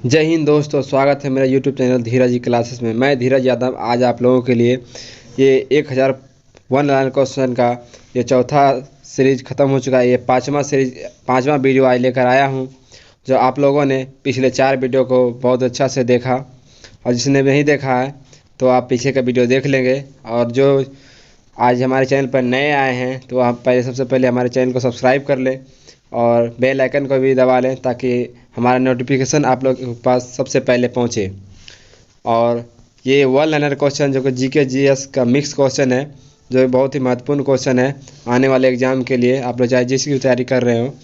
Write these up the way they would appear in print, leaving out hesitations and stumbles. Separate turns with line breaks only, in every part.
जय हिंद दोस्तों, स्वागत है मेरा यूट्यूब चैनल धीरज जी क्लासेस में। मैं धीरज यादव आज आप लोगों के लिए ये 1001 लाइन क्वेश्चन का ये चौथा सीरीज ख़त्म हो चुका है। ये पाँचवा वीडियो आज लेकर आया हूँ, जो आप लोगों ने पिछले 4 वीडियो को बहुत अच्छा से देखा, और जिसने नहीं देखा है तो आप पीछे का वीडियो देख लेंगे। और जो आज हमारे चैनल पर नए आए हैं तो आप सबसे पहले हमारे चैनल को सब्सक्राइब कर लें और बेल आइकन को भी दबा लें, ताकि हमारा नोटिफिकेशन आप लोग के पास सबसे पहले पहुंचे। और ये वन लाइनर क्वेश्चन जो कि जीके जीएस का मिक्स क्वेश्चन है, जो बहुत ही महत्वपूर्ण क्वेश्चन है आने वाले एग्ज़ाम के लिए। आप लोग चाहे जिसकी तैयारी कर रहे हो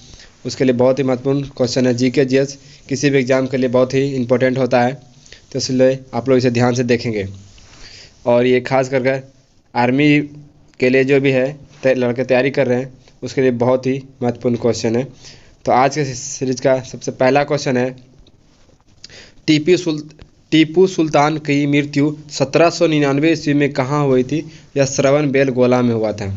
उसके लिए बहुत ही महत्वपूर्ण क्वेश्चन है। जीके जीएस किसी भी एग्ज़ाम के लिए बहुत ही इंपॉर्टेंट होता है, तो इसलिए आप लोग इसे ध्यान से देखेंगे। और ये खास कर आर्मी के लिए जो भी है लड़के तैयारी कर रहे हैं उसके लिए बहुत ही महत्वपूर्ण क्वेश्चन है। तो आज के सीरीज का सबसे पहला क्वेश्चन है, टीपू सुल्तान की मृत्यु 1799 ईस्वी में कहाँ हुई थी? यह श्रवण बेलगोला में हुआ था।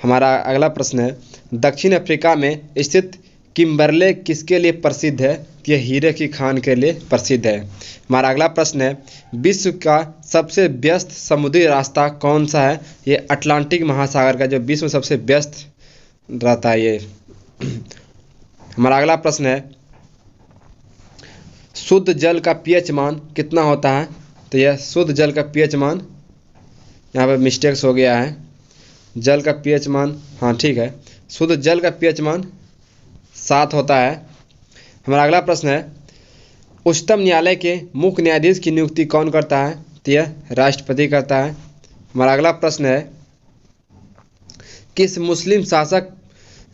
हमारा अगला प्रश्न है, दक्षिण अफ्रीका में स्थित किम्बरले किसके लिए प्रसिद्ध है? यह हीरे की खान के लिए प्रसिद्ध है। हमारा अगला प्रश्न है, विश्व का सबसे व्यस्त समुद्री रास्ता कौन सा है? ये अटलांटिक महासागर का जो विश्व में सबसे व्यस्त रहता है ये। हमारा अगला प्रश्न है, शुद्ध जल का पीएच मान कितना होता है? तो यह शुद्ध जल का पीएच मान, यहाँ पर मिस्टेक्स हो गया है, जल का पीएच मान, हाँ ठीक है, शुद्ध जल का पीएच मान 7 होता है। हमारा अगला प्रश्न है, उच्चतम न्यायालय के मुख्य न्यायाधीश की नियुक्ति कौन करता है? तो यह राष्ट्रपति करता है। हमारा अगला प्रश्न है, किस मुस्लिम शासक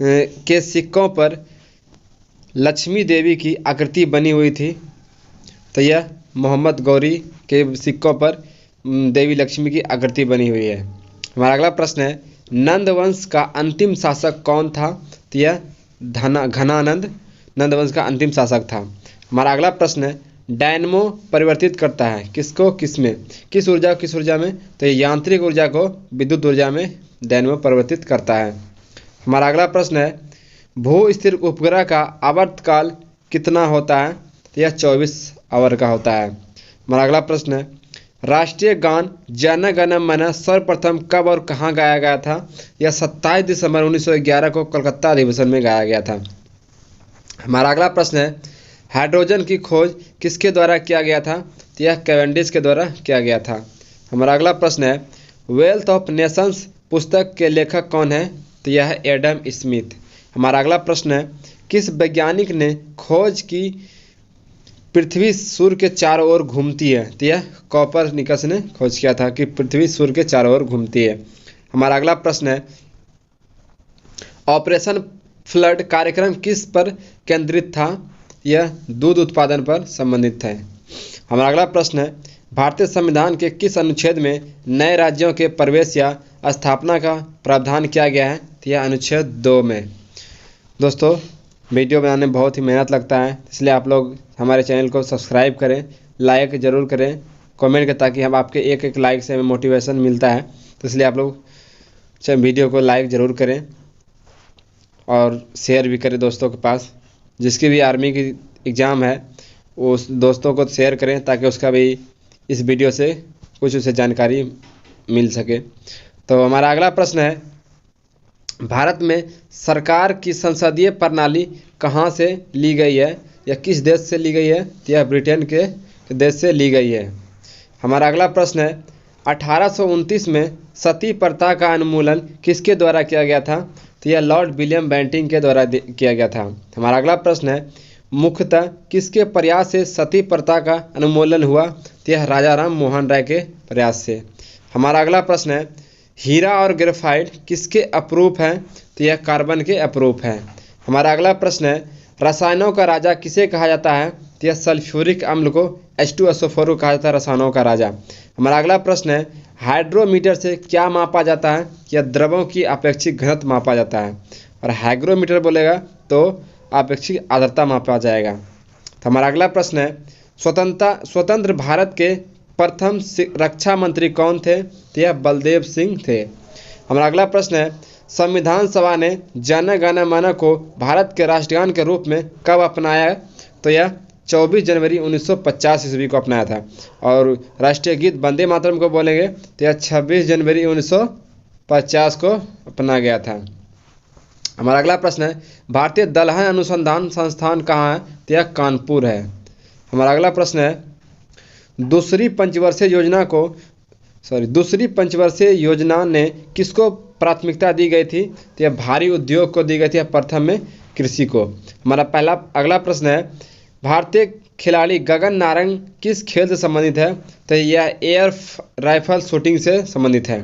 के सिक्कों पर लक्ष्मी देवी की आकृति बनी हुई थी? तो यह मोहम्मद गौरी के सिक्कों पर देवी लक्ष्मी की आकृति बनी हुई है। हमारा अगला प्रश्न है, नंद वंश का अंतिम शासक कौन था? तो यह घनानंद नंद वंश का अंतिम शासक था। हमारा अगला प्रश्न है, डायनमो परिवर्तित करता है किसको किसमें? किस ऊर्जा में? तो ये यांत्रिक ऊर्जा को विद्युत ऊर्जा में डायनमो परिवर्तित करता है। हमारा अगला प्रश्न है, भू स्थिर उपग्रह का आवर्तकाल कितना होता है? तो यह 24 आवर का होता है। हमारा अगला प्रश्न है, राष्ट्रीय गान जन गण मन सर्वप्रथम कब और कहाँ गाया गया था? यह 27 दिसंबर 1911 को कलकत्ता अधिवेशन में गाया गया था। हमारा अगला प्रश्न है, हाइड्रोजन की खोज किसके द्वारा किया गया था? तो यह कैवेंडिश के द्वारा किया गया था। हमारा अगला प्रश्न है, वेल्थ ऑफ नेशंस पुस्तक के लेखक कौन है? तो यह है एडम स्मिथ। हमारा अगला प्रश्न है, किस वैज्ञानिक ने खोज की पृथ्वी सूर्य के चारों ओर घूमती है? तो यह कोपरनिकस ने खोज किया था कि पृथ्वी सूर्य के चारों ओर घूमती है। हमारा अगला प्रश्न है, ऑपरेशन फ्लड कार्यक्रम किस पर केंद्रित था? यह दूध उत्पादन पर संबंधित है। हमारा अगला प्रश्न है, भारतीय संविधान के किस अनुच्छेद में नए राज्यों के प्रवेश या स्थापना का प्रावधान किया गया है? तो यह अनुच्छेद 2 में। दोस्तों, वीडियो बनाने में बहुत ही मेहनत लगता है, इसलिए आप लोग हमारे चैनल को सब्सक्राइब करें, लाइक ज़रूर करें, कमेंट करें, ताकि हम आपके एक लाइक से हमें मोटिवेशन मिलता है। तो इसलिए आप लोग वीडियो को लाइक ज़रूर करें और शेयर भी करें दोस्तों के पास। जिसकी भी आर्मी की एग्ज़ाम है उस दोस्तों को शेयर करें, ताकि उसका भी इस वीडियो से कुछ उसे जानकारी मिल सके। तो हमारा अगला प्रश्न है, भारत में सरकार की संसदीय प्रणाली कहाँ से ली गई है? या किस देश से ली गई है? तो यह ब्रिटेन के देश से ली गई है। हमारा अगला प्रश्न है, 1829 में सती प्रथा का उन्मूलन किसके द्वारा किया गया था? तो यह लॉर्ड विलियम बेंटिंग के द्वारा किया गया था। हमारा अगला प्रश्न है, मुख्यतः किसके प्रयास से सती प्रथा का उन्मूलन हुआ? तो यह राजा राम मोहन राय के प्रयास से। हमारा अगला प्रश्न है, हीरा और ग्रेफाइट किसके अपरूप हैं? तो यह कार्बन के अपरूप हैं। हमारा अगला प्रश्न है, रसायनों का राजा किसे कहा जाता है? तो यह सल्फ्यूरिक अम्ल को H2SO4 कहा जाता है रसायनों का राजा। हमारा अगला प्रश्न है, हाइड्रोमीटर से क्या मापा जाता है? यह द्रवों की अपेक्षित घनत्व मापा जाता है। और हाइग्रोमीटर बोलेगा तो अपेक्षित आर्द्रता मापा जाएगा। तो हमारा अगला प्रश्न है, स्वतंत्र भारत के प्रथम रक्षा मंत्री कौन थे? तो यह बलदेव सिंह थे। हमारा अगला प्रश्न है, संविधान सभा ने जन गण मन को भारत के राष्ट्रगान के रूप में कब अपनाया? तो यह 24 जनवरी 1950 ईस्वी को अपनाया था। और राष्ट्रीय गीत वंदे मातरम को बोलेंगे तो यह 26 जनवरी 1950 को अपनाया गया था। हमारा अगला प्रश्न है, भारतीय दलहन अनुसंधान संस्थान कहाँ है? तो यह कानपुर है। हमारा अगला प्रश्न है, दूसरी पंचवर्षीय योजना ने किसको प्राथमिकता दी गई थी? तो यह भारी उद्योग को दी गई थी, प्रथम में कृषि को। हमारा अगला प्रश्न है, भारतीय खिलाड़ी गगन नारंग किस खेल से संबंधित है? तो यह एयर राइफल शूटिंग से संबंधित है।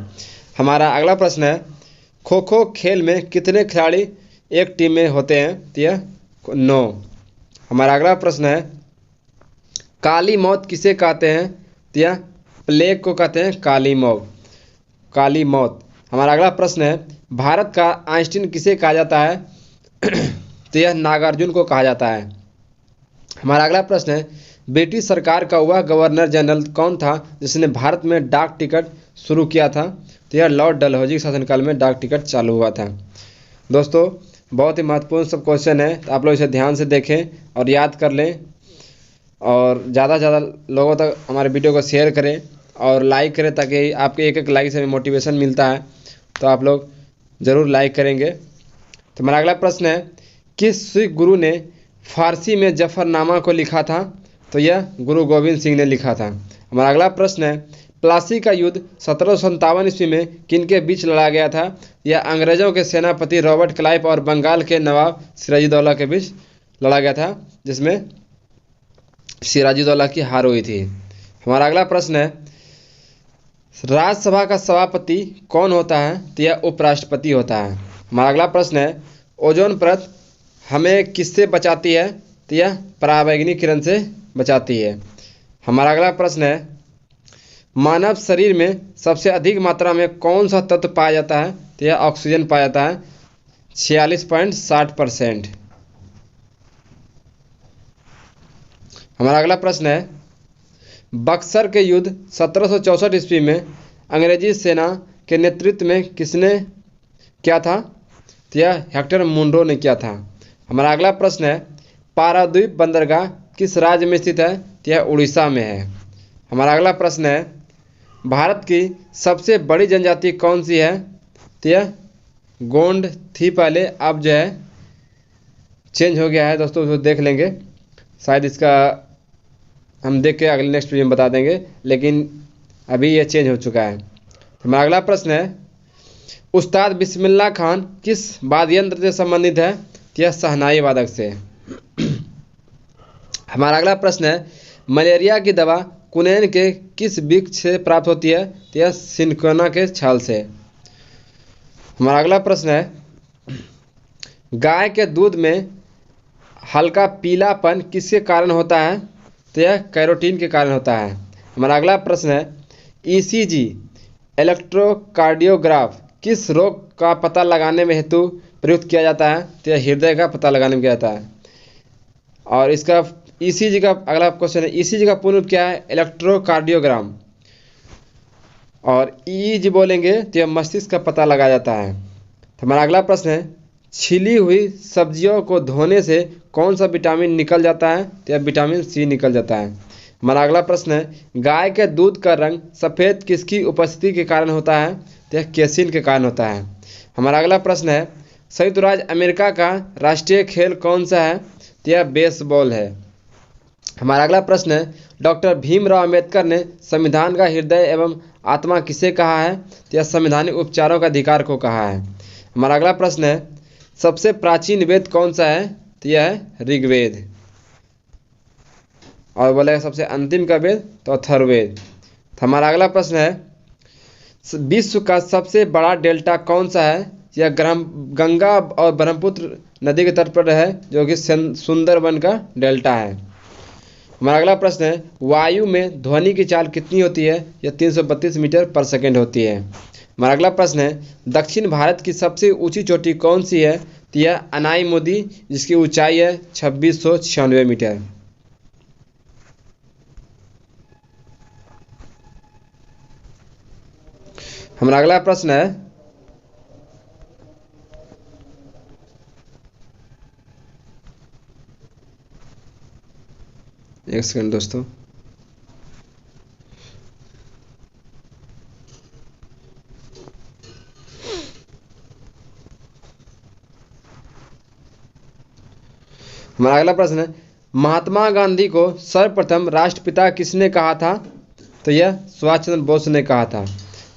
हमारा अगला प्रश्न है, खो खो खेल में कितने खिलाड़ी एक टीम में होते हैं? तो यह 9। हमारा अगला प्रश्न है, काली मौत किसे कहते हैं? तो यह प्लेग को कहते हैं काली मौत। हमारा अगला प्रश्न है, भारत का आइंस्टीन किसे कहा जाता है? तो यह नागार्जुन को कहा जाता है। हमारा अगला प्रश्न है, ब्रिटिश सरकार का वह गवर्नर जनरल कौन था जिसने भारत में डाक टिकट शुरू किया था? तो यह लॉर्ड डलहौजी शासनकाल में डाक टिकट चालू हुआ था। दोस्तों, बहुत ही महत्वपूर्ण सब क्वेश्चन है, तो आप लोग इसे ध्यान से देखें और याद कर लें, और ज़्यादा से ज़्यादा लोगों तक हमारे वीडियो को शेयर करें और लाइक करें, ताकि आपके एक लाइक से मोटिवेशन मिलता है, तो आप लोग ज़रूर लाइक करेंगे। तो हमारा अगला प्रश्न है, किस सिख गुरु ने फारसी में जफरनामा को लिखा था? तो यह गुरु गोविंद सिंह ने लिखा था। हमारा अगला प्रश्न है, प्लासी का युद्ध 1757 ईस्वी में किनके बीच लड़ा गया था? यह अंग्रेजों के सेनापति रॉबर्ट क्लाइव और बंगाल के नवाब सिराजुद्दौला के बीच लड़ा गया था, जिसमें सिराजुद्दौला की हार हुई थी। हमारा अगला प्रश्न है, राज्यसभा का सभापति कौन होता है? तो यह उपराष्ट्रपति होता है। हमारा अगला प्रश्न है, ओजोन परत हमें किससे बचाती है? तो यह पराबैंगनी किरण से बचाती है। हमारा अगला प्रश्न है, मानव शरीर में सबसे अधिक मात्रा में कौन सा तत्व पाया जाता है? तो यह ऑक्सीजन पाया जाता है, 46.60%। हमारा अगला प्रश्न है, बक्सर के युद्ध 1764 ईस्वी में अंग्रेजी सेना के नेतृत्व में किसने किया था? तो यह हेक्टर मुनरो ने किया था। हमारा अगला प्रश्न है, पारादीप बंदरगाह किस राज्य में स्थित है? तो यह उड़ीसा में है। हमारा अगला प्रश्न है, भारत की सबसे बड़ी जनजाति कौन सी है? तो यह गोंड थी पहले, अब जो है चेंज हो गया है। दोस्तों उसको देख लेंगे, शायद इसका हम देख के अगले नेक्स्ट वीडियो में बता देंगे, लेकिन अभी यह चेंज हो चुका है। हमारा अगला प्रश्न है, उस्ताद बिस्मिल्लाह खान किस वाद्य यंत्र से संबंधित है? तो यह शहनाई वादक से। हमारा अगला प्रश्न है, मलेरिया की दवा कुनैन के किस वृक्ष से प्राप्त होती है? तो यह सिनकोना के छाल से। हमारा अगला प्रश्न है, गाय के दूध में हल्का पीलापन किसके कारण होता है? तो यह कैरोटीन के कारण होता है। हमारा अगला प्रश्न है, ईसीजी इलेक्ट्रोकार्डियोग्राफ किस रोग का पता लगाने में हेतु प्रयुक्त किया जाता है? तो यह हृदय का पता लगाने में किया जाता है। और इसका ईसीजी का अगला क्वेश्चन है, ईसीजी का पूर्ण रूप क्या है? इलेक्ट्रोकार्डियोग्राम। और ईईजी बोलेंगे तो यह मस्तिष्क का पता लगाया जाता है। तो हमारा अगला प्रश्न है, छिली हुई सब्जियों को धोने से कौन सा विटामिन निकल जाता है? तो यह विटामिन सी निकल जाता है। हमारा अगला प्रश्न है, गाय के दूध का रंग सफ़ेद किसकी उपस्थिति के कारण होता है? तो यह केसिन के कारण होता है। हमारा अगला प्रश्न है, संयुक्त राज्य अमेरिका का राष्ट्रीय खेल कौन सा है? तो यह बेसबॉल है। हमारा अगला प्रश्न है, डॉक्टर भीमराव अंबेडकर ने संविधान का हृदय एवं आत्मा किसे कहा है? तो यह संवैधानिक उपचारों का अधिकार को कहा है। हमारा अगला प्रश्न है, सबसे प्राचीन वेद कौन सा है? तो यह है ऋग्वेद। और बोलेगा सबसे अंतिम का वेद तो अथर्ववेद। हमारा अगला प्रश्न है, विश्व का सबसे बड़ा डेल्टा कौन सा है? यह गंगा और ब्रह्मपुत्र नदी के तट पर है, जो कि सुंदरबन का डेल्टा है। हमारा अगला प्रश्न है, वायु में ध्वनि की चाल कितनी होती है? यह 332 मीटर पर सेकेंड होती है। हमारा अगला प्रश्न है, दक्षिण भारत की सबसे ऊंची चोटी कौन सी है? तो यह अनाईमुदी, जिसकी ऊंचाई है 2696 मीटर। हमारा अगला प्रश्न है, एक सेकंड दोस्तों। हमारा अगला प्रश्न है, महात्मा गांधी को सर्वप्रथम राष्ट्रपिता किसने कहा था? तो यह सुभाष चंद्र बोस ने कहा था।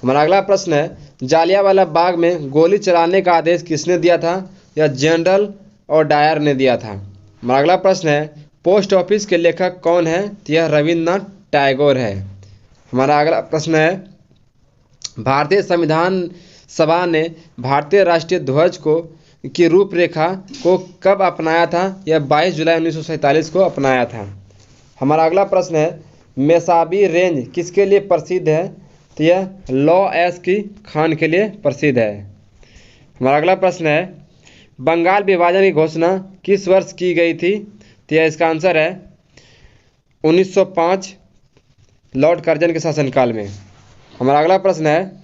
हमारा अगला प्रश्न है, जालियांवाला बाग में गोली चलाने का आदेश किसने दिया था? यह जनरल और डायर ने दिया था। हमारा अगला प्रश्न है, पोस्ट ऑफिस के लेखक कौन है? तो यह रविन्द्रनाथ टैगोर है। हमारा अगला प्रश्न है, भारतीय संविधान सभा ने भारतीय राष्ट्रीय ध्वज को की रूपरेखा को कब अपनाया था? यह 22 जुलाई 1947 को अपनाया था। हमारा अगला प्रश्न है, मेसाबी रेंज किसके लिए प्रसिद्ध है? तो यह लॉ एस की खान के लिए प्रसिद्ध है। हमारा अगला प्रश्न है, बंगाल विभाजन की घोषणा किस वर्ष की गई थी? तो यह इसका आंसर है 1905 लॉर्ड कर्जन के शासनकाल में। हमारा अगला प्रश्न है,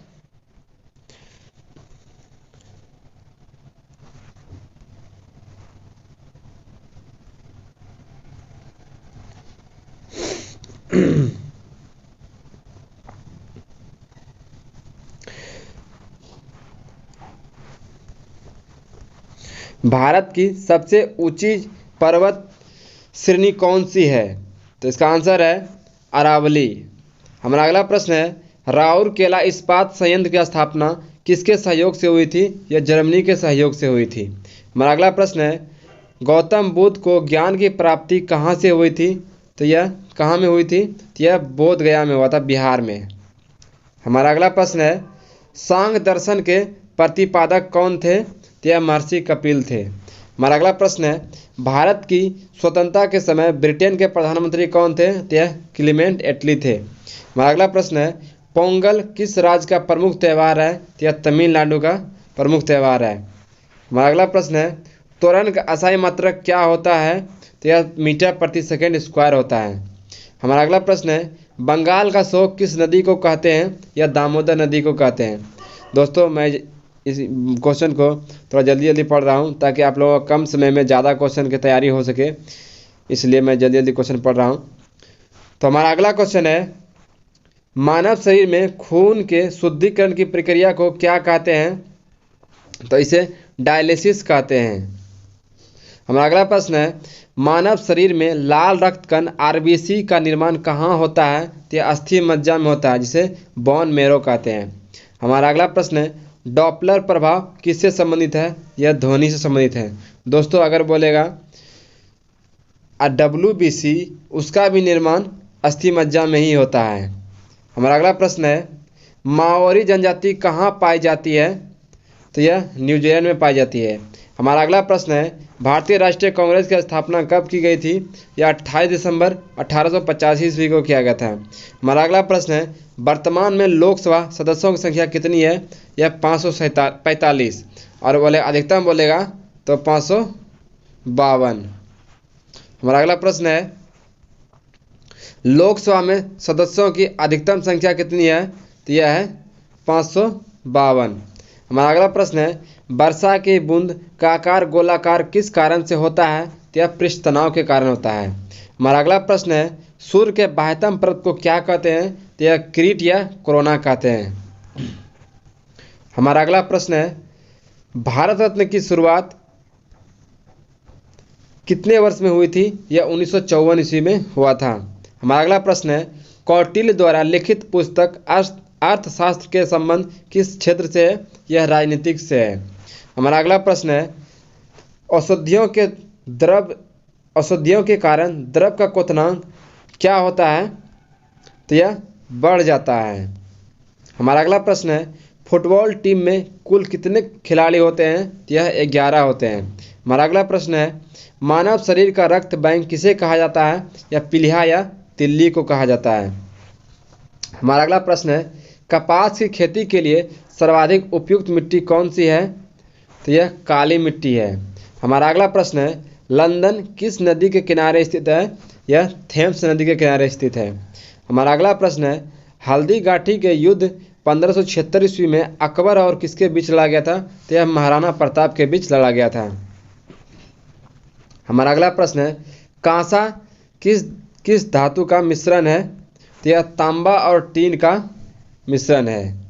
भारत की सबसे ऊंची पर्वत श्रेणी कौन सी है? तो इसका आंसर है अरावली। हमारा अगला प्रश्न है, राउरकेला इस्पात संयंत्र की स्थापना किसके सहयोग से हुई थी? यह जर्मनी के सहयोग से हुई थी। हमारा अगला प्रश्न है, गौतम बुद्ध को ज्ञान की प्राप्ति कहाँ से हुई थी? तो यह कहाँ में हुई थी? तो यह बोध गया में हुआ था, बिहार में। हमारा अगला प्रश्न है, सांख्य दर्शन के प्रतिपादक कौन थे? तो यह महर्षि कपिल थे। हमारा अगला प्रश्न है, भारत की स्वतंत्रता के समय ब्रिटेन के प्रधानमंत्री कौन थे? तो यह क्लीमेंट एटली थे। हमारा अगला प्रश्न है, पोंगल किस राज्य का प्रमुख त्यौहार है? तो यह तमिलनाडु का प्रमुख त्यौहार है। हमारा अगला प्रश्न है, त्वरण का असाई मात्रक क्या होता है? तो यह मीटर प्रति सेकेंड स्क्वायर होता है। हमारा अगला प्रश्न है, बंगाल का शोक किस नदी को कहते हैं? यह दामोदर नदी को कहते हैं। दोस्तों, मैं इस क्वेश्चन को थोड़ा जल्दी जल्दी पढ़ रहा हूँ ताकि आप लोगों को कम समय में ज़्यादा क्वेश्चन की तैयारी हो सके, इसलिए मैं जल्दी जल्दी क्वेश्चन पढ़ रहा हूँ। तो हमारा अगला क्वेश्चन है, मानव शरीर में खून के शुद्धिकरण की प्रक्रिया को क्या कहते हैं? तो इसे डायलिसिस कहते हैं। हमारा अगला प्रश्न है, मानव शरीर में लाल रक्त कण आरबीसी का निर्माण कहाँ होता है? तो यह अस्थि मज्जा में होता है, जिसे बोन मैरो कहते हैं। हमारा अगला प्रश्न है, डॉपलर प्रभाव किससे संबंधित है? यह ध्वनि से संबंधित है। दोस्तों, अगर बोलेगा WBC, उसका भी निर्माण अस्थि मज्जा में ही होता है। हमारा अगला प्रश्न है, माओरी जनजाति कहाँ पाई जाती है? तो यह न्यूजीलैंड में पाई जाती है। हमारा अगला प्रश्न है, भारतीय राष्ट्रीय कांग्रेस की स्थापना कब की गई थी? यह 28 दिसंबर 1885 ईस्वी को किया गया था। हमारा अगला प्रश्न है, वर्तमान में लोकसभा सदस्यों की संख्या कितनी है? यह 545, और बोले अधिकतम बोलेगा तो 552। हमारा अगला प्रश्न है, लोकसभा में सदस्यों की अधिकतम संख्या कितनी है? तो यह है 552। हमारा अगला प्रश्न है, वर्षा की बूंद का आकार गोलाकार किस कारण से होता है? तो यह पृष्ठ तनाव के कारण होता है। हमारा अगला प्रश्न है, सूर्य के बाह्यतम परत को क्या कहते हैं? तो यह क्रीट या कोरोना कहते हैं। हमारा अगला प्रश्न है, भारत रत्न की शुरुआत कितने वर्ष में हुई थी? यह 1954 ईस्वी में हुआ था। हमारा अगला प्रश्न है, कौटिल्य द्वारा लिखित पुस्तक अर्थशास्त्र के संबंध किस क्षेत्र से है? यह राजनीतिक से है। हमारा अगला प्रश्न है, औषधियों के कारण द्रव का क्वथनांक क्या होता है? तो यह बढ़ जाता है। हमारा अगला प्रश्न है, फुटबॉल टीम में कुल कितने खिलाड़ी होते हैं? तो यह 11 होते हैं। हमारा अगला प्रश्न है, मानव शरीर का रक्त बैंक किसे कहा जाता है? यह पीलिया या तिल्ली को कहा जाता है। हमारा अगला प्रश्न है, कपास की खेती के लिए सर्वाधिक उपयुक्त मिट्टी कौन सी है? तो यह काली मिट्टी है। हमारा अगला प्रश्न है, लंदन किस नदी के किनारे स्थित है? यह थेम्स नदी के किनारे स्थित है। हमारा अगला प्रश्न है, हल्दीघाटी के युद्ध 1576 ईस्वी में अकबर और किसके बीच लड़ा गया था? तो यह महाराणा प्रताप के बीच लड़ा गया था। हमारा अगला प्रश्न है, कांसा किस किस धातु का मिश्रण है? तो यह तांबा और टीन का मिश्रण है।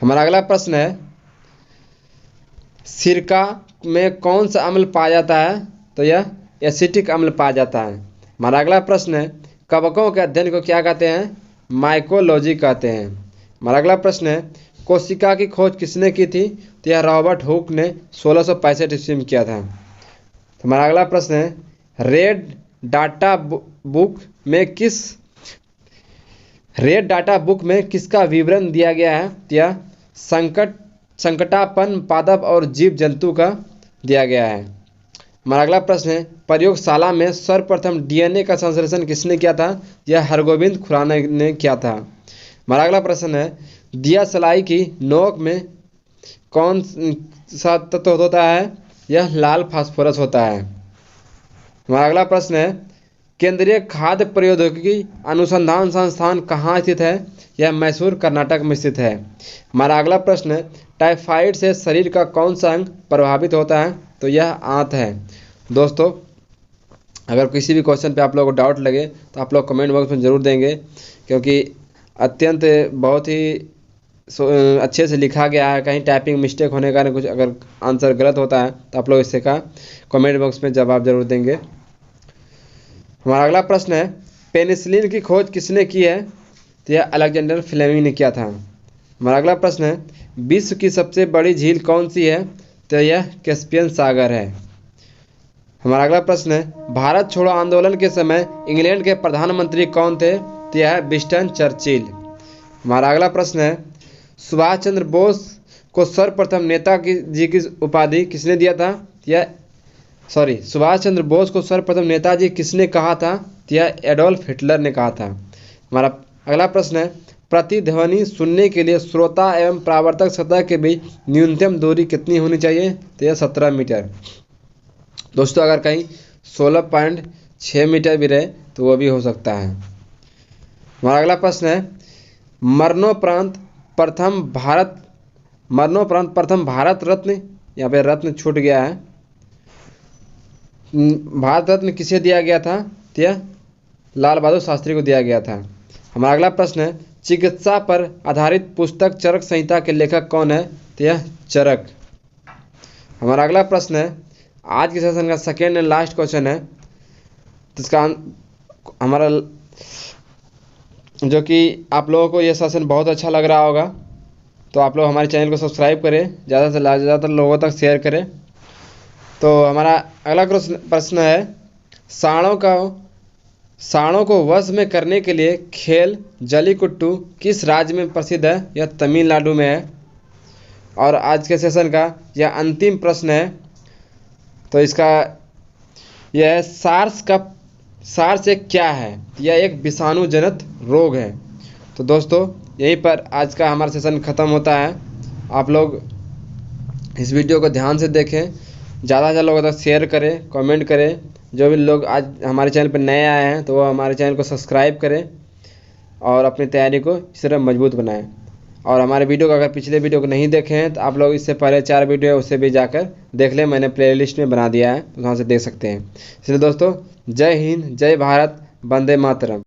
हमारा अगला प्रश्न है, सिरका में कौन सा अम्ल पाया जाता है? तो यह एसिटिक अम्ल पाया जाता है। हमारा अगला प्रश्न है, कवकों के अध्ययन को क्या कहते हैं? माइकोलॉजी कहते हैं। हमारा अगला प्रश्न है, कोशिका की खोज किसने की थी? तो यह रॉबर्ट हुक ने 1665 ईस्वी में किया था। हमारा अगला प्रश्न है, रेड डाटा बुक में किसका विवरण दिया गया है? तो यह संकटापन्न पादप और जीव जंतु का दिया गया है। हमारा अगला प्रश्न है, प्रयोगशाला में सर्वप्रथम डीएनए का संश्लेषण किसने किया था? यह हरगोविंद खुराना ने किया था। हमारा अगला प्रश्न है, दिया सलाई की नोक में कौन सा तत्व होता है? यह लाल फास्फोरस होता है। हमारा अगला प्रश्न है, केंद्रीय खाद्य प्रौद्योगिकी अनुसंधान संस्थान कहाँ स्थित है? यह मैसूर कर्नाटक में स्थित है। हमारा अगला प्रश्न है, टाइफाइड से शरीर का कौन सा अंग प्रभावित होता है? तो यह आंत है। दोस्तों, अगर किसी भी क्वेश्चन पे आप लोगों को डाउट लगे तो आप लोग कमेंट बॉक्स में ज़रूर देंगे, क्योंकि अत्यंत बहुत ही अच्छे से लिखा गया है। कहीं टाइपिंग मिस्टेक होने के कारण कुछ अगर आंसर गलत होता है तो आप लोग इससे का कमेंट बॉक्स में जवाब जरूर देंगे। हमारा अगला प्रश्न है, पेनिसिलिन की खोज किसने की है? तो यह अलेक्जेंडर फ्लेमिंग ने किया था। हमारा अगला प्रश्न है, विश्व की सबसे बड़ी झील कौन सी है? तो यह कैस्पियन सागर है। हमारा अगला प्रश्न है, भारत छोड़ो आंदोलन के समय इंग्लैंड के प्रधानमंत्री कौन थे? तो यह विंस्टन चर्चिल। हमारा अगला प्रश्न है, सुभाष चंद्र बोस को सर्वप्रथम नेताजी की उपाधि किसने दिया था? सुभाष चंद्र बोस को सर्वप्रथम नेताजी किसने कहा था? यह एडोल्फ हिटलर ने कहा था। हमारा अगला प्रश्न है, प्रतिध्वनि सुनने के लिए श्रोता एवं परावर्तक सतह के बीच न्यूनतम दूरी कितनी होनी चाहिए? तो यह 17 मीटर। दोस्तों, अगर कहीं 16.6 मीटर भी रहे तो वो भी हो सकता है। हमारा अगला प्रश्न है, मरणोपरांत प्रथम भारत रत्न, यहाँ पे रत्न छूट गया है, भारत रत्न किसे दिया गया था? तो यह लाल बहादुर शास्त्री को दिया गया था। हमारा अगला प्रश्न है, चिकित्सा पर आधारित पुस्तक चरक संहिता के लेखक कौन है? तो यह चरक। हमारा अगला प्रश्न है, आज के सेशन का सेकेंड एंड लास्ट क्वेश्चन है, तो इसका हमारा जो कि आप लोगों को यह सेशन बहुत अच्छा लग रहा होगा, तो आप लोग हमारे चैनल को सब्सक्राइब करें, ज़्यादा से ज़्यादा लोगों तक शेयर करें। तो हमारा अगला प्रश्न है, सांडों को वश में करने के लिए खेल जलीकुट्टू किस राज्य में प्रसिद्ध है? यह तमिलनाडु में है। और आज के सेशन का यह अंतिम प्रश्न है, तो इसका यह है, सार्स एक क्या है? यह एक विषाणु जनित रोग है। तो दोस्तों, यहीं पर आज का हमारा सेशन ख़त्म होता है। आप लोग इस वीडियो को ध्यान से देखें, ज़्यादा से ज़्यादा लोगों तक शेयर करें, कमेंट करें। जो भी लोग आज हमारे चैनल पर नए आए हैं तो वो हमारे चैनल को सब्सक्राइब करें और अपनी तैयारी को इस तरह मजबूत बनाएं। और हमारे वीडियो को अगर पिछले वीडियो को नहीं देखे हैं तो आप लोग इससे पहले 4 वीडियो है उसे भी जाकर देख लें, मैंने प्लेलिस्ट में बना दिया है, तो वहाँ से देख सकते हैं। इसलिए दोस्तों, जय हिंद, जय भारत, वंदे मातरम।